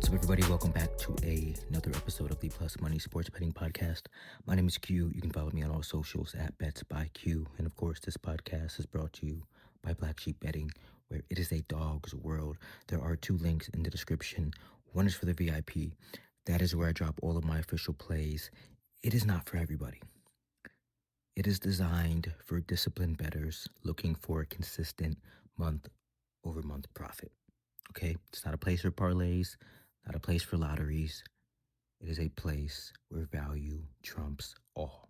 What's up, everybody? Welcome back to another episode of the Plus Money Sports Betting Podcast. My name is Q. You can follow me on all socials at Bets by Q. And of course, this podcast is brought to you by Black Sheep Betting, where it is a dog's world. There are two links in the description. One is for the VIP. That is where I drop all of my official plays. It is not for everybody. It is designed for disciplined bettors looking for a consistent month-over-month profit. Okay? It's not a place for parlays, not a place for lotteries. It is a place where value trumps all.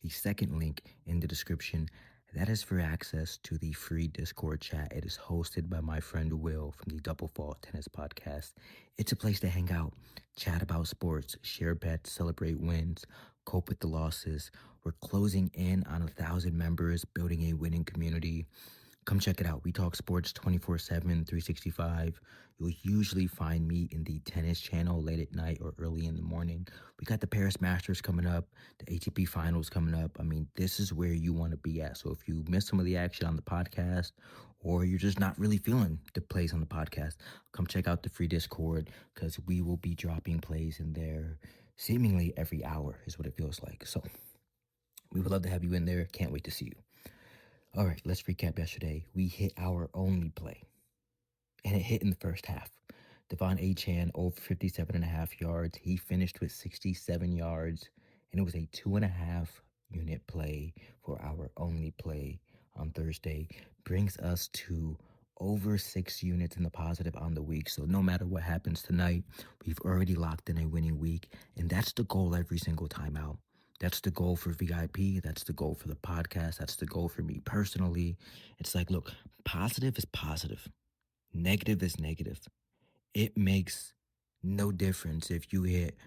The second link in the description, that is for access to the free Discord chat. It is hosted by my friend Will from the Double Fault Tennis Podcast. It's a place to hang out, chat about sports, share bets, celebrate wins, cope with the losses. We're closing in on 1,000 members, building a winning community. Come check it out. We talk sports 24/7, 365. You'll usually find me in the tennis channel late at night or early in the morning. We got the Paris Masters coming up, the ATP Finals coming up. I mean, this is where you want to be at. So if you miss some of the action on the podcast, or you're just not really feeling the plays on the podcast, come check out the free Discord, because we will be dropping plays in there seemingly every hour is what it feels like. So we would love to have you in there. Can't wait to see you. All right, let's recap yesterday. We hit our only play, and it hit in the first half. Devon Achane over 57.5 yards. He finished with 67 yards, and it was a 2.5 unit play for our only play on Thursday. Brings us to over 6 units in the positive on the week. So no matter what happens tonight, we've already locked in a winning week, and that's the goal every single time out. That's the goal for VIP. That's the goal for the podcast. That's the goal for me personally. It's like, look, positive is positive. Negative is negative. It makes no difference if you hit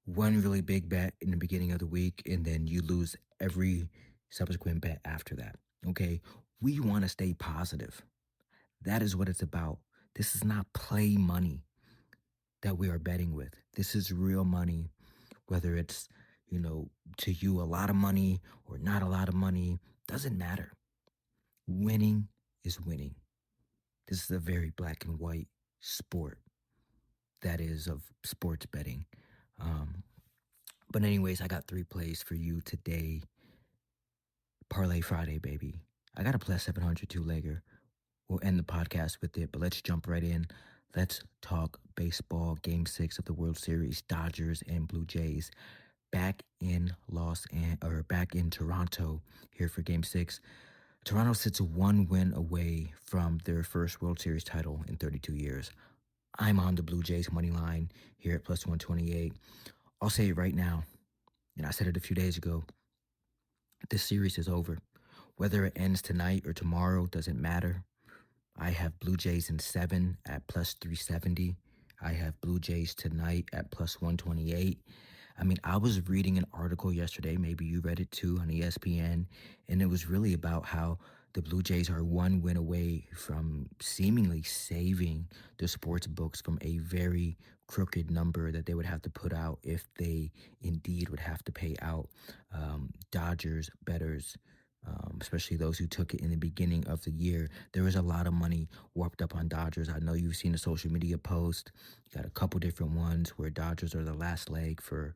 one really big bet in the beginning of the week and then you lose every subsequent bet after that. Okay? We want to stay positive. That is what it's about. This is not play money that we are betting with. This is real money, whether it's to you a lot of money or not a lot of money, doesn't matter. Winning is winning. This is a very black and white sport that is of sports betting. But anyways, I got 3 plays for you today. Parlay Friday, baby. I got a plus 700 2-legger. We'll end the podcast with it, but let's jump right in. Let's talk baseball. Game 6 of the World Series, Dodgers and Blue Jays. Back in Toronto here for Game 6. Toronto sits 1 win away from their first World Series title in 32 years. I'm on the Blue Jays money line here at plus 128. I'll say it right now, and I said it a few days ago. This series is over. Whether it ends tonight or tomorrow doesn't matter. I have Blue Jays in 7 at plus 370. I have Blue Jays tonight at plus 128. I mean, I was reading an article yesterday, maybe you read it too, on ESPN, and it was really about how the Blue Jays are 1 win away from seemingly saving the sports books from a very crooked number that they would have to put out if they indeed would have to pay out Dodgers bettors, especially those who took it in the beginning of the year. There was a lot of money warped up on Dodgers. I know you've seen the social media post. You got a couple different ones where Dodgers are the last leg for,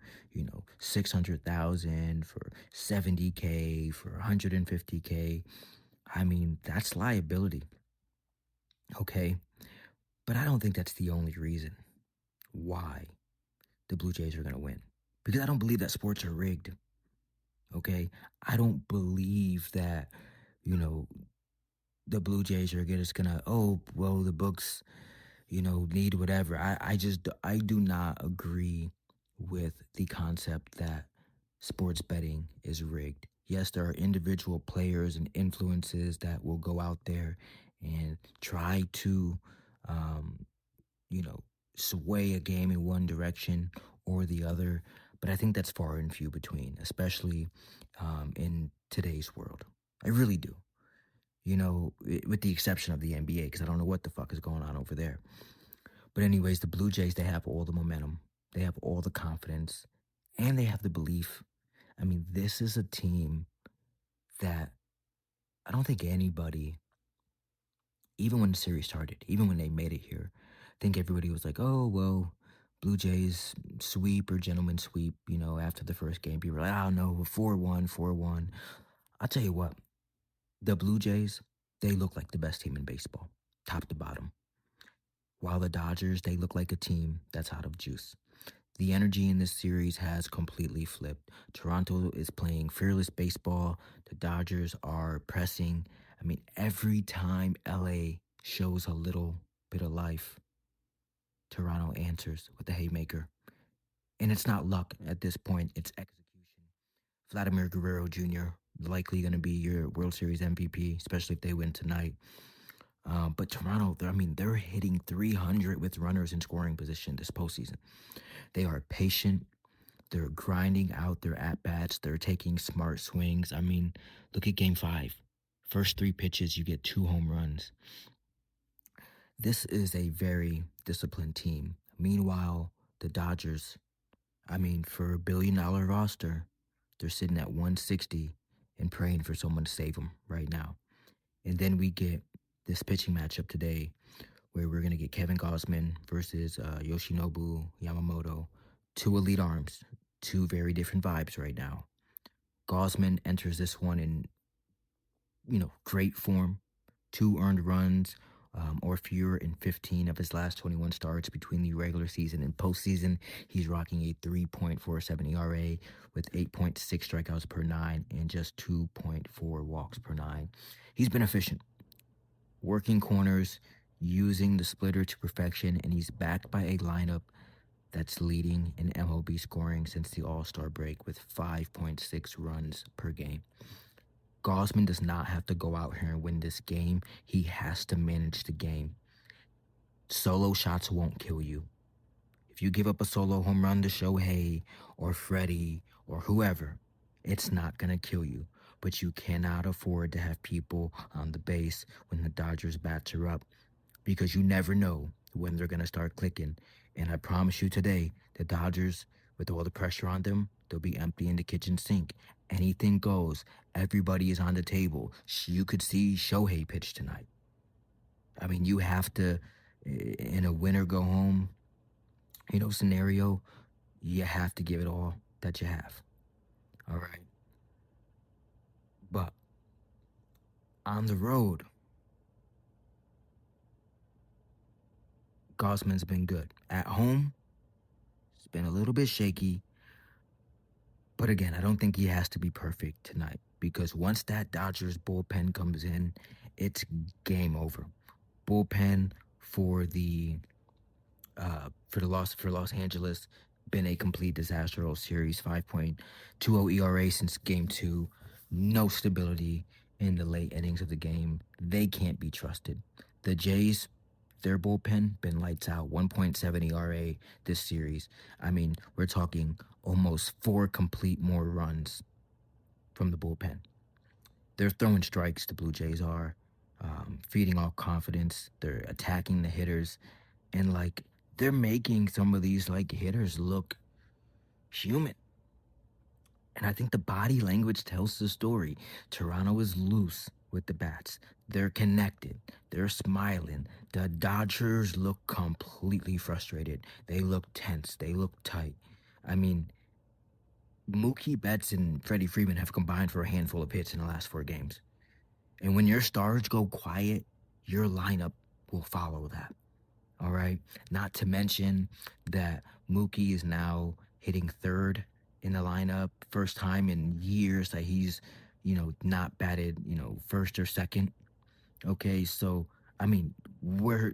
600,000, for 70K, for 150K. I mean, that's liability. Okay? But I don't think that's the only reason why the Blue Jays are going to win. Because I don't believe that sports are rigged. Okay? I don't believe that, the Blue Jays are just going to, the books, need whatever. I do not agree with the concept that sports betting is rigged. Yes, there are individual players and influences that will go out there and try to, sway a game in one direction or the other. But I think that's far and few between, especially in today's world. I really do. With the exception of the NBA, because I don't know what the fuck is going on over there. But anyways, the Blue Jays, they have all the momentum. They have all the confidence. And they have the belief. I mean, this is a team that I don't think anybody, even when the series started, even when they made it here, I think everybody was like, oh, well, Blue Jays sweep or gentleman sweep, after the first game. People are like, oh no, 4-1, 4-1. I'll tell you what, the Blue Jays, they look like the best team in baseball, top to bottom. While the Dodgers, they look like a team that's out of juice. The energy in this series has completely flipped. Toronto is playing fearless baseball. The Dodgers are pressing. I mean, every time LA shows a little bit of life, Toronto answers with a haymaker. And it's not luck at this point, it's execution. Vladimir Guerrero Jr., likely going to be your World Series MVP, especially if they win tonight. But Toronto, they're hitting 300 with runners in scoring position this postseason. They are patient. They're grinding out their at-bats. They're taking smart swings. I mean, look at Game 5. First 3 pitches, you get 2 home runs. This is a very disciplined team. Meanwhile, the Dodgers, for a $1 billion roster, they're sitting at 160 and praying for someone to save them right now. And then we get this pitching matchup today where we're going to get Kevin Gausman versus Yoshinobu Yamamoto. 2 elite arms, 2 very different vibes right now. Gausman enters this one in, great form. 2 earned runs or fewer in 15 of his last 21 starts between the regular season and postseason. He's rocking a 3.47 ERA with 8.6 strikeouts per 9 and just 2.4 walks per 9. He's been efficient, working corners, using the splitter to perfection, and he's backed by a lineup that's leading in MLB scoring since the All-Star break with 5.6 runs per game. Gausman does not have to go out here and win this game. He has to manage the game. Solo shots won't kill you. If you give up a solo home run to Shohei or Freddie or whoever, it's not going to kill you. But you cannot afford to have people on the base when the Dodgers bats are up, because you never know when they're going to start clicking. And I promise you today, the Dodgers, with all the pressure on them, they'll be empty in the kitchen sink. Anything goes. Everybody is on the table. You could see Shohei pitch tonight. You have to, in a win or go home, scenario, you have to give it all that you have. All right. But on the road, Gausman's been good. At home, it's been a little bit shaky. But again, I don't think he has to be perfect tonight, because once that Dodgers bullpen comes in, it's game over. Bullpen for Los Angeles been a complete disaster all series. 5.20 ERA since game 2. No stability in the late innings of the game. They can't be trusted. The Jays, their bullpen been lights out. 1.7 ERA this series. We're talking almost 4 complete more runs from the bullpen. They're throwing strikes, the Blue Jays are, feeding off confidence. They're attacking the hitters, and they're making some of these hitters look human. And I think the body language tells the story. Toronto is loose with the bats. They're connected. They're smiling. The Dodgers look completely frustrated. They look tense. They look tight. Mookie Betts and Freddie Freeman have combined for a handful of hits in the last 4 games. And when your stars go quiet, your lineup will follow that. All right? Not to mention that Mookie is now hitting 3rd in the lineup. First time in years that he's, not batted, 1st or 2nd. Okay, so, where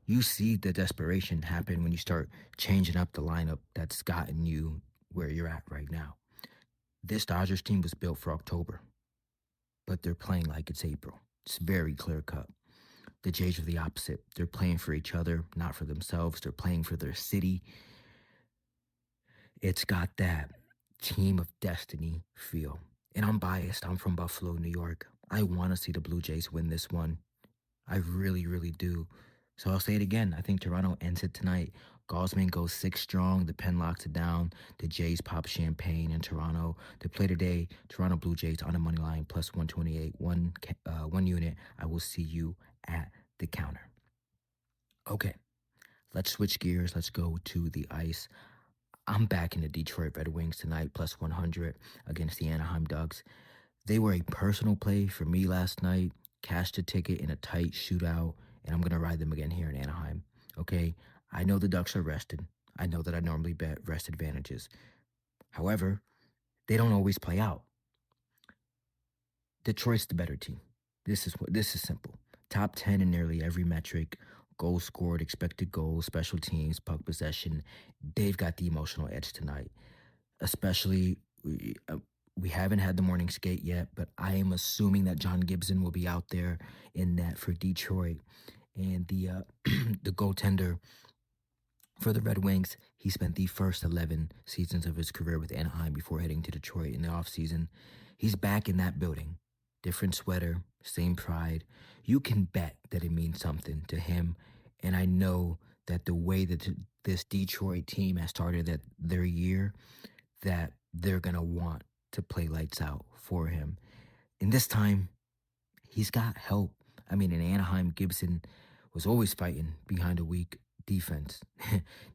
you see the desperation happen when you start changing up the lineup that's gotten you where you're at right now. This Dodgers team was built for October, but they're playing like it's April. It's very clear cut. The Jays are the opposite. They're playing for each other, not for themselves. They're playing for their city. It's got that team of destiny feel. And I'm biased. I'm from Buffalo, New York. I want to see the Blue Jays win this one. I really, really do. So I'll say it again. I think Toronto ends it tonight. Gausman goes 6 strong. The pen locks it down. The Jays pop champagne in Toronto. To play today, Toronto Blue Jays on the money line plus 128, one unit. I will see you at the counter. Okay, Let's switch gears. Let's go to the ice. I'm back in the Detroit Red Wings tonight, plus 100 against the Anaheim Ducks. They were a personal play for me last night. Cashed a ticket in a tight shootout, and I'm going to ride them again here in Anaheim. Okay? I know the Ducks are rested. I know that I normally bet rest advantages. However, they don't always play out. Detroit's the better team. This is simple. Top 10 in nearly every metric. Goals scored, expected goals, special teams, puck possession. They've got the emotional edge tonight. Especially, we haven't had the morning skate yet, but I am assuming that John Gibson will be out there in net for Detroit. And the the goaltender for the Red Wings, he spent the first 11 seasons of his career with Anaheim before heading to Detroit in the offseason. He's back in that building. Different sweater, same pride. You can bet that it means something to him. And I know that the way that this Detroit team has started their year, that they're going to want to play lights out for him. And this time, he's got help. I mean, in Anaheim, Gibson was always fighting behind a weak defense.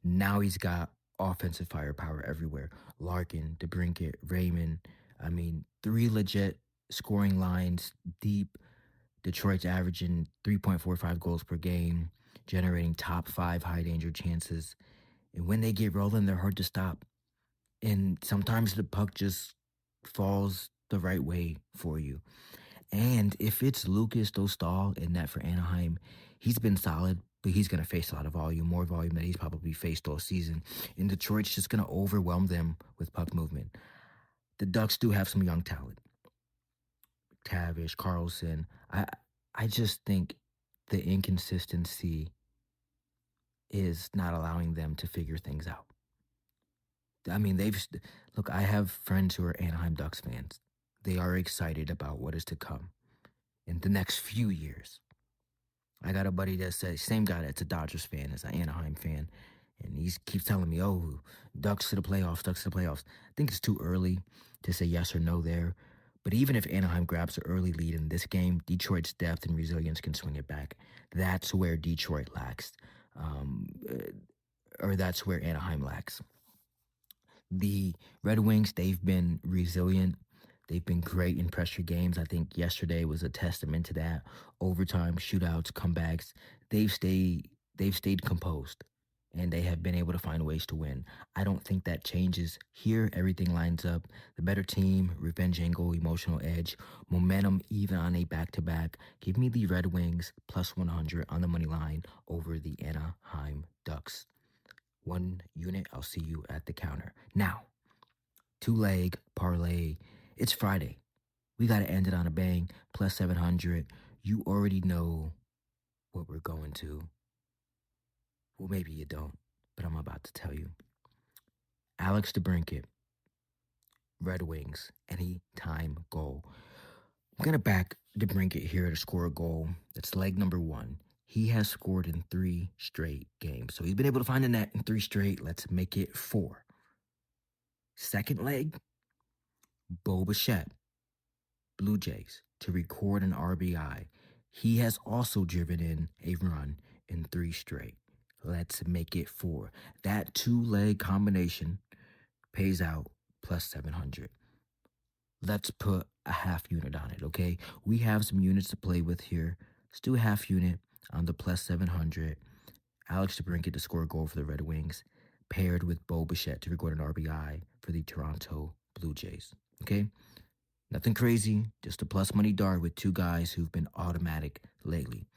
Now he's got offensive firepower everywhere. Larkin, DeBrincat, Raymond. I mean, three legit scoring lines deep. Detroit's averaging 3.45 goals per game, generating top 5 high danger chances. And when they get rolling, they're hard to stop. And sometimes the puck just falls the right way for you. And if it's Lucas Dostal in net for Anaheim, he's been solid, but he's going to face a lot of volume, more volume than he's probably faced all season. And Detroit's just going to overwhelm them with puck movement. The Ducks do have some young talent. Tavish, Carlson. I just think the inconsistency is not allowing them to figure things out. I mean, look, I have friends who are Anaheim Ducks fans. They are excited about what is to come in the next few years. I got a buddy that says, same guy that's a Dodgers fan as an Anaheim fan, and he keeps telling me, oh, Ducks to the playoffs, Ducks to the playoffs. I think it's too early to say yes or no there. But even if Anaheim grabs an early lead in this game, Detroit's depth and resilience can swing it back. That's where Detroit lacks, or that's where Anaheim lacks. The Red Wings, they've been resilient. They've been great in pressure games. I think yesterday was a testament to that. Overtime, shootouts, comebacks. They've stayed composed, and they have been able to find ways to win. I don't think that changes here. Everything lines up. The better team, revenge angle, emotional edge, momentum, even on a back-to-back. Give me the Red Wings plus 100 on the money line over the Anaheim Ducks. 1 unit, I'll see you at the counter. Now, 2-leg parlay. It's Friday. We got to end it on a bang. Plus 700. You already know what we're going to. Well, maybe you don't, but I'm about to tell you. Alex DeBrincat, Red Wings, anytime goal. I'm going to back DeBrincat here to score a goal. That's leg number 1. He has scored in 3 straight games. So he's been able to find a net in 3 straight. Let's make it 4. Second leg, Bo Bichette, Blue Jays, to record an RBI. He has also driven in a run in 3 straight. Let's make it 4. That 2-leg combination pays out plus 700. Let's put a half unit on it, okay? We have some units to play with here. Let's do a half unit on the plus 700. Alex DeBrincat to score a goal for the Red Wings, paired with Bo Bichette to record an RBI for the Toronto Blue Jays, okay? Nothing crazy, just a plus money dart with 2 guys who've been automatic lately.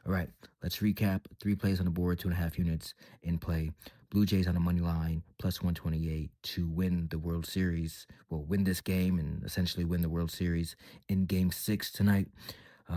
All right, let's recap. 3 plays on the board, 2.5 units in play. Blue Jays on the money line, plus 128 to win the World Series. Well, win this game and essentially win the World Series in Game 6 tonight.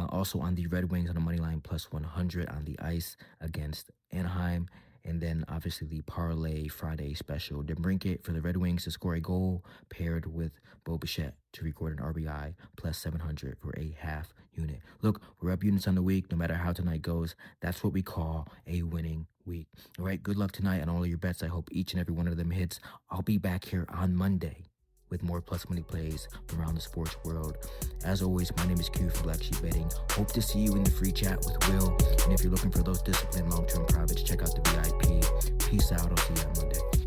Also on the Red Wings on the money line, plus 100 on the ice against Anaheim. And then obviously the Parlay Friday special. DeBrincat for the Red Wings to score a goal, paired with Bo Bichette to record an RBI, plus 700 for a half unit. Look, we're up units on the week. No matter how tonight goes, that's what we call a winning week. All right, good luck tonight on all of your bets. I hope each and every one of them hits. I'll be back here on Monday with more plus money plays from around the sports world. As always, my name is Q from Black Sheep Betting. Hope to see you in the free chat with Will. And if you're looking for those disciplined long-term privates, check out the VIP. Peace out. I'll see you on Monday.